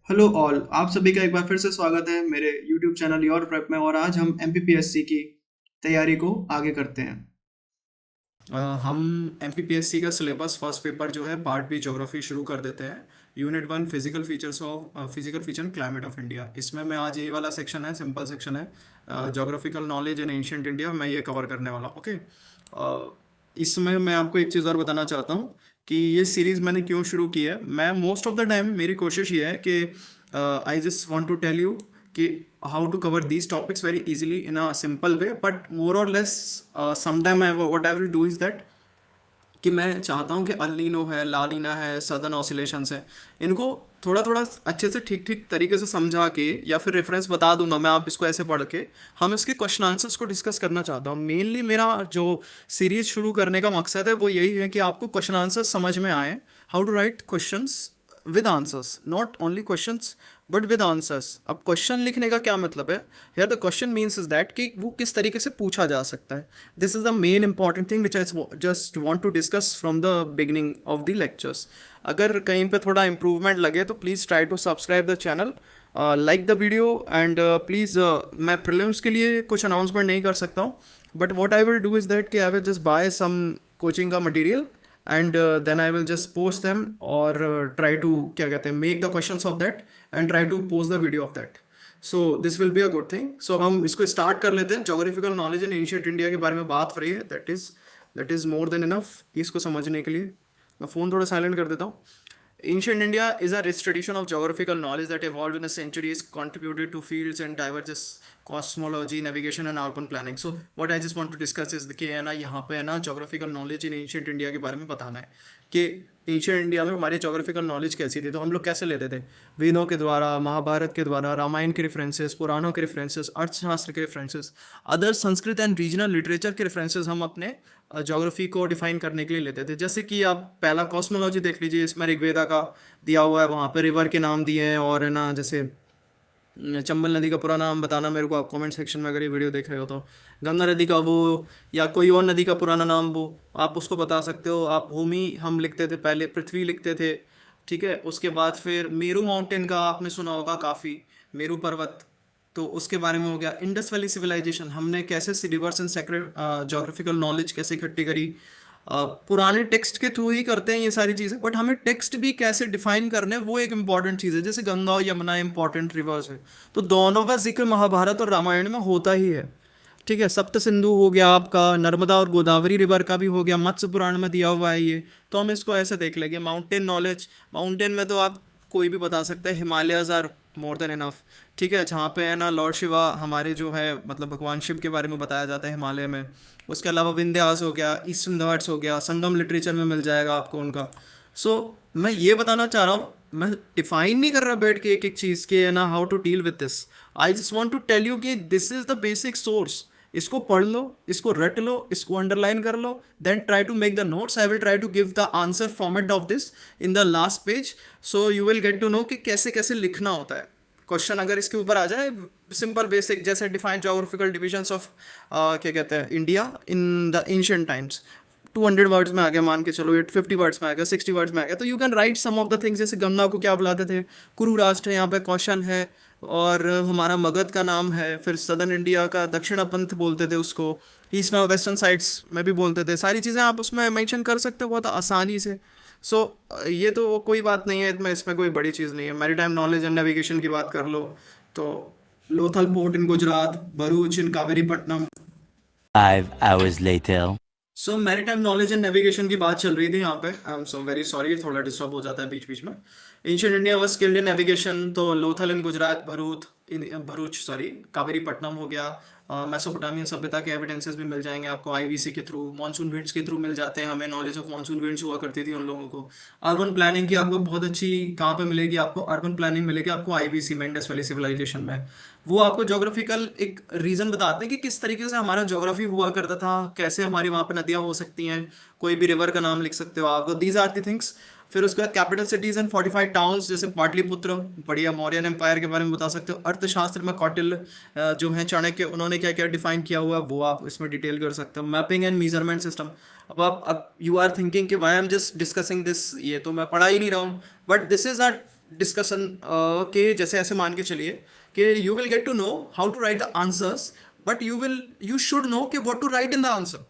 Hello all, आप सभी का एक बार फिर से स्वागत है मेरे यूट्यूब चैनल योर प्रेप में। और आज हम एमपीपीएससी की तैयारी को आगे करते हैं। हम M P P S C का सिलेबस फर्स्ट पेपर जो है पार्ट बी ज्योग्राफी शुरू कर देते हैं। Unit 1 physical features of physical feature and climate of India. इसमें मैं आज ये वाला सेक्शन है, सिंपल सेक्शन है, geographical knowledge in ancient India, मैं ये कवर करने वाला हूँ। ओके। इसमें मैं आपको एक चीज़ और बताना चाहता हूँ कि ये सीरीज़ मैंने क्यों शुरू की है। मैं मोस्ट ऑफ द टाइम मेरी कोशिश ये है कि I just want to tell you कि how to cover these topics very easily in a simple way, but more or less sometime what I will do is that कि मैं चाहता हूँ कि अल नीनो है, ला नीना है, सदर्न ऑसिलेशंस है, इनको थोड़ा थोड़ा अच्छे से ठीक ठीक तरीके से समझा के या फिर रेफरेंस बता दूंगा मैं, आप इसको ऐसे पढ़ के हम इसके क्वेश्चन आंसर्स को डिस्कस करना चाहता हूँ। मेनली मेरा जो सीरीज शुरू करने का मकसद है वो यही है कि आपको क्वेश्चन आंसर्स समझ में आए, how to write questions with answers, not only questions but with answers. अब क्वेश्चन लिखने का क्या मतलब है, here the question means is that कि वो किस तरीके से पूछा जा सकता है। This is the main important thing which I just want to discuss from the beginning of the lectures. अगर कहीं पे थोड़ा इंप्रूवमेंट लगे तो please try to subscribe the channel, like the video and please मैं प्रीलिम्स के लिए कुछ अनाउंसमेंट नहीं कर सकता हूँ, but what I will do is that कि I will just buy some coaching का material and then I will just post them or try to क्या कहते हैं make the questions of that and try to post the video of that. So this will be a good thing. So हम इसको start कर लेते हैं। Geographical knowledge in ancient India के बारे में बात हो रही है, that is more than enough इसको समझने के लिए। मैं फ़ोन थोड़ा साइलेंट कर देता हूँ। Ancient India is a rich tradition of geographical knowledge that evolved in the centuries, contributed to fields and diverse cosmology, navigation and urban planning. So what I just want to discuss is कि है ना, यहाँ पे है ना geographical knowledge in ancient India के बारे में बताना है कि एंशियंट इंडिया में हमारी जोग्राफिकल नॉलेज कैसी थी। तो हम लोग कैसे लेते थे, वेदों के द्वारा, महाभारत के द्वारा, रामायण के रेफरेंसेस, पुराणों के रेफरेंसेस, अर्थशास्त्र के references, other Sanskrit and regional literature के रेफरेंसेस हम अपने ज्योग्राफी को डिफाइन करने के लिए लेते थे। जैसे कि आप पहला कॉस्मोलॉजी देख लीजिए, इसमें ऋग्वेदा का दिया हुआ है, वहाँ पर रिवर के नाम दिए हैं, और है ना जैसे चंबल नदी का पूरा नाम बताना मेरे को आप कमेंट सेक्शन में, अगर ये वीडियो देख रहे हो तो। गंगा नदी का वो या कोई और नदी का पुराना नाम वो आप उसको बता सकते हो। आप भूमि हम लिखते थे पहले, पृथ्वी लिखते थे, ठीक है। उसके बाद फिर मेरू माउंटेन का आपने सुना होगा काफ़ी, मेरू पर्वत, तो उसके बारे में हो गया। इंडस वैली सिविलाइजेशन, हमने कैसे reverse and secret geographical knowledge कैसे इकट्ठी करी, पुराने टेक्स्ट के थ्रू ही करते हैं ये सारी चीज़ें, बट हमें टेक्स्ट भी कैसे डिफाइन करने हैं वो एक इंपॉर्टेंट चीज़ है। जैसे गंगा और यमुना इंपॉर्टेंट रिवर्स है, तो दोनों का जिक्र महाभारत और रामायण में होता ही है, ठीक है। सप्त सिंधु हो गया आपका, नर्मदा और गोदावरी रिवर का भी हो गया, मत्स्य पुराण में दिया हुआ है ये। तो हम इसको ऐसे देख लेंगे। माउंटेन नॉलेज, माउंटेन में तो आप कोई भी बता सकते हैं, Himalayas are more than enough, ठीक है। जहाँ पे है ना लॉर्ड शिवा हमारे जो है, मतलब भगवान शिव के बारे में बताया जाता है हिमालय में। उसके अलावा विंध्यास हो गया, ईस्टर्न घाट्स हो गया, संगम लिटरेचर में मिल जाएगा आपको उनका। सो मैं ये बताना चाह रहा हूँ, मैं डिफाइन नहीं कर रहा बैठ के एक एक चीज़ के है ना how to deal with this. I just want to tell you कि this is the basic source. इसको पढ़ लो, इसको रट लो, इसको अंडरलाइन कर लो, then try to make the notes. I will try to give the answer format of this in the last page, so you will get to know कि कैसे कैसे लिखना होता है। क्वेश्चन अगर इसके ऊपर आ जाए, सिंपल बेसिक, जैसे डिफाइन जोग्राफिकल डिविजन्स ऑफ क्या कहते हैं India in the ancient times, 200 words में आ गया, मान के चलो 850 वर्ड्स में आ गया, 60 वर्ड्स में आ गया, तो you can write some of the things. जैसे गंगा को क्या बुलाते थे, कुरु राष्ट्र, यहाँ पे क्वेश्चन है। और हमारा मगध का नाम है, फिर सदर्न इंडिया का दक्षिण पंथ बोलते थे उसको, ईस्ट और वेस्टर्न साइड्स में भी बोलते थे। सारी चीज़ें आप उसमें मेंशन कर सकते हो बहुत आसानी से। सो ये तो कोई बात नहीं है, इसमें कोई बड़ी चीज़ नहीं है। मैरीटाइम नॉलेज एंड नेविगेशन की बात कर लो तो Lothal port in Gujarat, Bharuch in Kaveripattinam. 5 hours later. So maritime knowledge and navigation की बात चल रही थी यहाँ पे। I am so very sorry, थोड़ा डिस्टर्ब हो जाता है बीच बीच में। Ancient India was skilled in navigation, तो लोथल इन गुजरात, भरूच सॉरी कावेरीपट्टनम हो गया। मेसोपोटामियन सभ्यता के एविडेंसेस भी मिल जाएंगे आपको आईवीसी के थ्रू, मानसून विंड्स के थ्रू मिल जाते हैं, हमें नॉलेज ऑफ मानसून विंड्स हुआ करती थी उन लोगों को। अर्बन प्लानिंग की आपको बहुत अच्छी कहाँ पे मिलेगी, आपको अर्बन प्लानिंग मिलेगी आपको आईवीसी में, इंडस वैली सिविलाइजेशन में। वो आपको जोग्राफिकल एक रीजन बताते हैं कि किस तरीके से हमारा जोग्राफी हुआ करता था, कैसे हमारी वहाँ पे नदियाँ हो सकती हैं, कोई भी रिवर का नाम लिख सकते हो आप, दीज आर दी थिंग्स। फिर उसके बाद कैपिटल सिटीज एंड 45 टाउन्स, जैसे पाटलिपुत्र, बढ़िया, मौर्यन एम्पायर के बारे में बता सकते हो। अर्थशास्त्र में कौटिल्य जो है चाणक्य, उन्होंने क्या क्या डिफाइन किया हुआ है वो आप इसमें डिटेल कर सकते हो। मैपिंग एंड मेजरमेंट सिस्टम, अब यू आर थिंकिंग कि why am just discussing this, ये तो मैं पढ़ा ही नहीं रहा हूँ, but this is our discussion के जैसे ऐसे मान के चलिए कि you will get to know how to write the answers, but you should know कि what to write in the answer.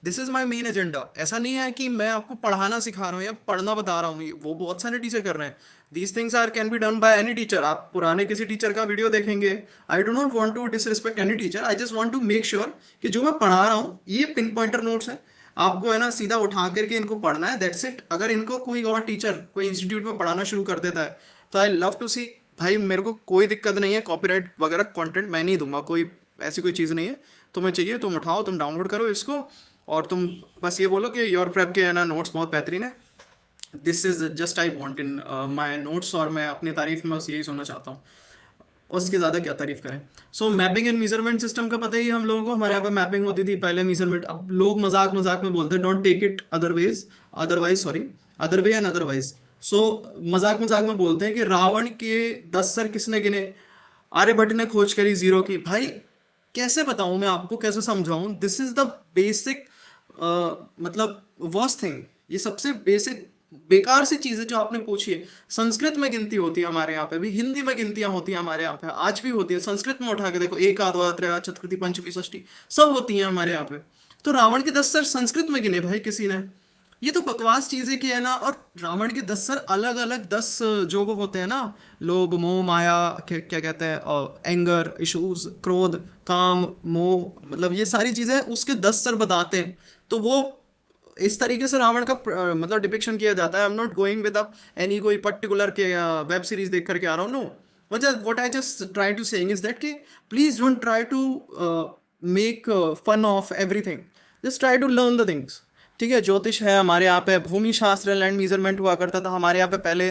This is my main agenda. ऐसा नहीं है कि मैं आपको पढ़ाना सिखा रहा हूँ या पढ़ना बता रहा हूँ, वो बहुत सारे टीचर कर रहे हैं। These things are can be done by any teacher. आप पुराने किसी टीचर का वीडियो देखेंगे, I do not want to disrespect any teacher, I just want to make sure कि जो मैं पढ़ा रहा हूँ ये पिन पॉइंटर नोट्स है, आपको है ना सीधा उठा करके इनको पढ़ना है, दैट्स इट। अगर इनको कोई और टीचर कोई इंस्टीट्यूट में पढ़ाना शुरू कर देता है तो आई लव टू सी, भाई मेरे को कोई दिक्कत नहीं है, कॉपीराइट वगैरह कंटेंट मैं नहीं दूंगा, कोई ऐसी कोई चीज़ नहीं है। तुम्हें चाहिए तुम उठाओ, तुम डाउनलोड करो इसको और तुम बस ये बोलो कि योर प्रेप के है ना नोट्स बहुत बेहतरीन है। This is just I want in my notes, और मैं अपनी तारीफ में बस यही सुनना चाहता हूँ, उसके ज़्यादा क्या तारीफ करें। सो मैपिंग एंड मेजरमेंट सिस्टम का पता ही है हम लोगों को, हमारे यहाँ पे मैपिंग होती थी पहले, मेजरमेंट। अब लोग मजाक मजाक में बोलते हैं don't take it other way and otherwise. So मजाक मजाक में बोलते हैं कि रावण के 10 सर किसने गिने, आर्यभट्ट ने खोज करी जीरो की। भाई कैसे बताऊं मैं आपको, कैसे समझाऊं, दिस इज द बेसिक मतलब वर्स्ट थिंग, ये सबसे बेसिक बेकार सी चीज़ है जो आपने पूछी है। संस्कृत में गिनती होती है हमारे यहाँ पे भी, हिंदी में गिनतियाँ होती हैं हमारे यहाँ पे, आज भी होती है। संस्कृत में उठा के देखो, एक आध त्रेया चतुर्थी पंचमी षष्ठी सब होती हैं हमारे यहाँ पे। तो रावण के 10 सर संस्कृत में गिने भाई किसी ने, ये तो बकवास चीज़ है कि है ना। और रावण के 10 सर अलग अलग 10 जो वो होते हैं ना, लोभ मोह माया, क्या कहते हैं, एंगर इशूज, क्रोध काम मोह, मतलब ये सारी चीज़ें उसके 10 सर बताते हैं। तो वो इस तरीके से रावण का मतलब डिपिक्शन किया जाता है। I am not going with up any कोई पर्टिकुलर के वेब सीरीज देख करके आ रहा हूँ, no. What I just try to saying is that कि please don't try to make fun of everything, just try to learn the things. ठीक है, ज्योतिष है हमारे यहाँ पे, भूमि शास्त्र लैंड मेजरमेंट हुआ करता था हमारे यहाँ पे पहले,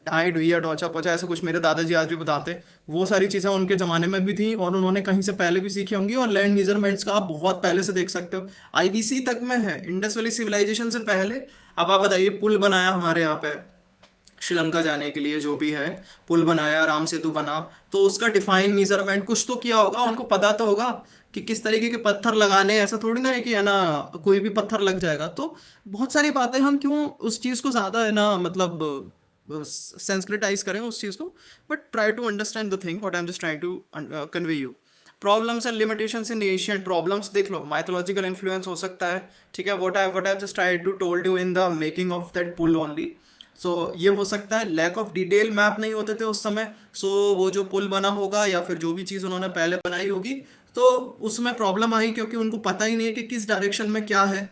ढाई ढुइया ढोचा पोचा ऐसा कुछ मेरे दादाजी आज भी बताते। वो सारी चीज़ें उनके ज़माने में भी थी और उन्होंने कहीं से पहले भी सीखी होंगी। और लैंड मेजरमेंट्स का आप बहुत पहले से देख सकते हो, आईबीसी तक में है, इंडस वैली सिविलाइजेशन से पहले। अब आप बताइए, पुल बनाया हमारे यहाँ पे श्रीलंका जाने के लिए, जो भी है पुल बनाया, राम सेतु बना, तो उसका डिफाइन मेजरमेंट कुछ तो किया होगा, उनको पता तो होगा कि किस तरीके के पत्थर लगाने। ऐसा थोड़ी ना है कि है ना कोई भी पत्थर लग जाएगा। तो बहुत सारी बातें, हम क्यों उस चीज़ को ज़्यादा है ना मतलब सेंसिटाइज करें उस चीज़ को, but try to understand the thing what I am just trying to convey you. Problems and limitations in Asian problems देख लो, माइथोलॉजिकल इन्फ्लुएंस हो सकता है, ठीक है, what I just tried to told you in the making of that पुल only. So ये हो सकता है, लैक ऑफ डिटेल मैप नहीं होते थे उस समय, सो वो जो पुल बना होगा या फिर जो भी चीज़ उन्होंने पहले बनाई होगी तो उसमें प्रॉब्लम आई, क्योंकि उनको पता ही नहीं है कि किस डायरेक्शन में क्या है,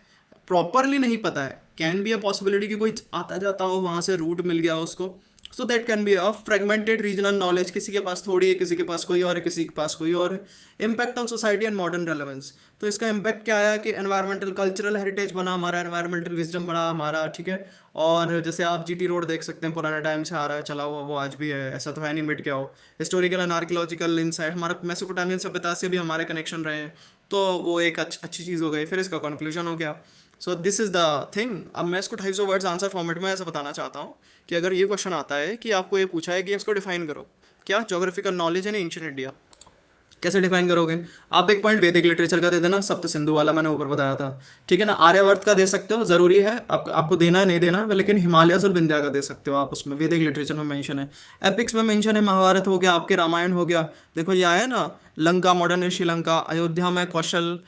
प्रॉपरली नहीं पता है। कैन बी अ पॉसिबिलिटी कि कोई आता जाता हो, वहाँ से रूट मिल गया उसको, so that can be a fragmented regional knowledge, किसी के पास थोड़ी है, किसी के पास कोई और है, किसी के पास कोई और है। Impact on society and modern relevance, तो इसका इम्पैक्ट क्या आया कि एनवायरमेंटल कल्चरल हेरिटेज बना हमारा, एनवायरमेंटल विजडम बना हमारा, ठीक है। और जैसे आप जीटी रोड देख सकते हैं, पुराने टाइम से आ रहा है चला हुआ, वो आज भी है, ऐसा तो है नहीं मिट गया हो। हिस्टोरिकल एंड आर्कियोलॉजिकल इंसाइट, हमारा मेसोपोटामियन सभ्यता से भी हमारे कनेक्शन रहे हैं, तो वो एक अच्छी चीज़ हो गई। फिर इसका कंक्लूजन हो गया। So this is the thing. अब मैं इसको 250 वर्ड्स आंसर फॉर्मेट में ऐसा बताना चाहता हूँ कि अगर ये क्वेश्चन आता है कि आपको ये पूछा है कि इसको डिफाइन करो, क्या ज्योग्राफिकल नॉलेज है ना एंशिएंट इंडिया, कैसे डिफाइन करोगे आप? एक पॉइंट वैदिक लिटरेचर का दे देना, सप्त सिंधु वाला मैंने ऊपर बताया था, ठीक है ना। आर्यवर्त का दे सकते हो, ज़रूरी है आपको देना है नहीं देना, लेकिन हिमालय और विंध्या का दे सकते हो आप, उसमें वैदिक लिटरेचर में मेंशन है। एपिक्स में मेंशन है, महाभारत हो गया, आपके रामायण हो गया। देखो ये आया ना, लंका मॉडर्न श्रीलंका, अयोध्या में कौशल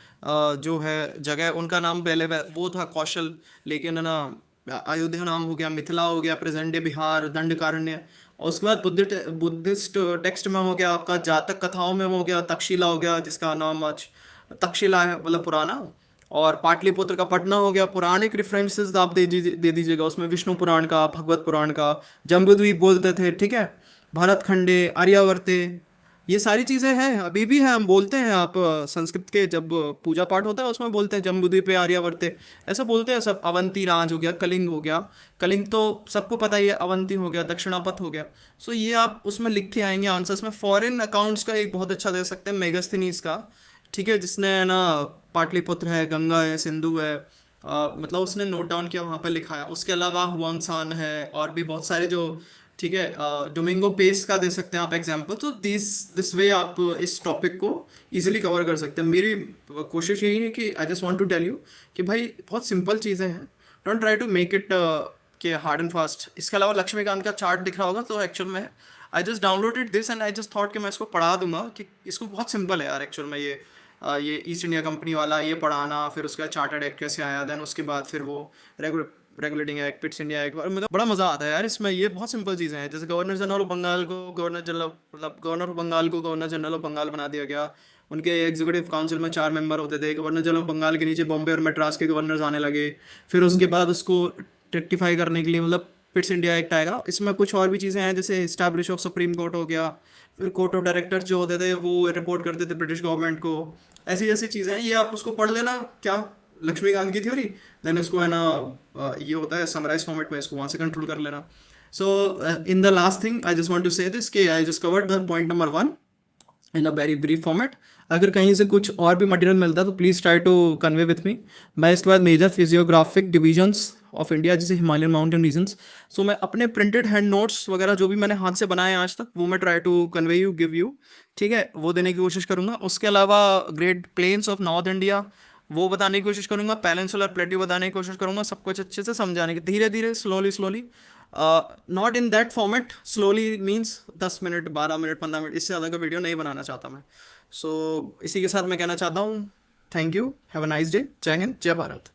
जो है जगह, उनका नाम पहले वो था कौशल, लेकिन है ना अयोध्या नाम हो गया, मिथिला हो गया, प्रेजेंट डे बिहार, दंडकारण्य। और उसके बाद बुद्धिस्ट टेक्स्ट में हो गया आपका, जातक कथाओं में हो गया तक्षशिला हो गया, जिसका नाम आज तक्षशिला है, मतलब पुराना। और पाटलिपुत्र का पटना हो गया। पुराणिक रेफरेंसेस आप दे दीजिएगा उसमें, विष्णु पुराण का, भगवत पुराण का, जम्बूद्वीप बोलते थे, ठीक है, भरत खंडे, आर्यावर्ते, ये सारी चीज़ें हैं, अभी भी हैं, हम बोलते हैं। आप संस्कृत के जब पूजा पाठ होता है उसमें बोलते हैं जम्बूद्वीप आर्यावर्ते, ऐसा बोलते हैं सब। अवंती राज हो गया, कलिंग हो गया, कलिंग तो सबको पता ही है, अवंती हो गया, दक्षिणापथ हो गया। सो ये आप उसमें लिख के आएंगे आंसर्स में। फॉरेन अकाउंट्स का एक बहुत अच्छा दे सकते हैं, मेगास्थनीज का, ठीक है, जिसने है ना पाटलिपुत्र है, गंगा है, सिंधु है, मतलब उसने नोट डाउन किया, वहाँ पर लिखा है। उसके अलावा हुआंगसान है, और भी बहुत सारे जो, ठीक है, डोमिंगो पेस का दे सकते हैं आप एग्जाम्पल। तो दिस वे आप इस टॉपिक को इजीली कवर कर सकते हैं। मेरी कोशिश यही है कि I just want to tell you कि भाई बहुत सिंपल चीज़ें हैं, don't try to make it कि हार्ड एंड फास्ट। इसके अलावा लक्ष्मीकांत का चार्ट दिख रहा होगा, तो एक्चुअल में I just downloaded this and I just thought कि मैं इसको पढ़ा दूंगा, कि इसको बहुत सिंपल है यार एक्चुअल में। ये ईस्ट इंडिया कंपनी वाला ये पढ़ाना, फिर उसका चार्टर्ड एक्ट कैसे आया, देन उसके बाद फिर वो regulating act, Pitt's India act, मतलब बड़ा मज़ा आता है यार इसमें। ये बहुत सिंपल चीज़ें हैं, जैसे गवर्नर जनरल ऑफ बंगाल को गवर्नर ऑफ बंगाल को गवर्नर जनरल ऑफ बंगाल बना दिया गया। उनके एग्जीक्यूटिव काउंसिल में 4 मेंबर होते थे। गवर्नर जनरल ऑफ बंगाल के नीचे बॉम्बे और मद्रास के गवर्नर्स आने लगे। फिर उसके बाद उसको रेक्टिफाई करने के लिए मतलब पिट्स इंडिया एक्ट आएगा। इसमें कुछ और भी चीज़ें हैं, जैसे इस्टेब्लिश ऑफ सुप्रीम कोर्ट हो गया, फिर कोर्ट ऑफ डायरेक्टर्स जो होते थे वो रिपोर्ट करते थे ब्रिटिश गवर्नमेंट को। ऐसी ऐसी चीज़ें हैं, ये आप उसको पढ़ लेना, क्या लक्ष्मीकांत की थ्योरी, देन उसको है ना ये होता है समराइज फॉर्मेट में, इसको वहाँ से कंट्रोल कर लेना। So in the last thing I just want to say this कि I just covered the point number 1 in a very brief format. अगर कहीं से कुछ और भी मटेरियल मिलता है तो please try to convey with me. मैं इसके बाद major physiographic divisions of India, जैसे हिमालयन माउंटेन रीजन्स, सो मैं अपने प्रिंटेड हैंड नोट्स वगैरह जो भी मैंने हाथ से बनाए हैं आज तक, वो मैं try to convey you, give you, ठीक है, वो देने की कोशिश करूँगा। उसके अलावा great plains of north India वो बताने की कोशिश करूँगा, पेनिनसुलर प्लेट्यू बताने की कोशिश करूँगा, सब कुछ अच्छे से समझाने की, धीरे धीरे slowly, not in that format. Slowly means 10 minute 12 minute 15 minute, इससे ज़्यादा का वीडियो नहीं बनाना चाहता मैं। सो इसी के साथ मैं कहना चाहता हूँ thank you, have a nice day, जय हिंद, जय भारत।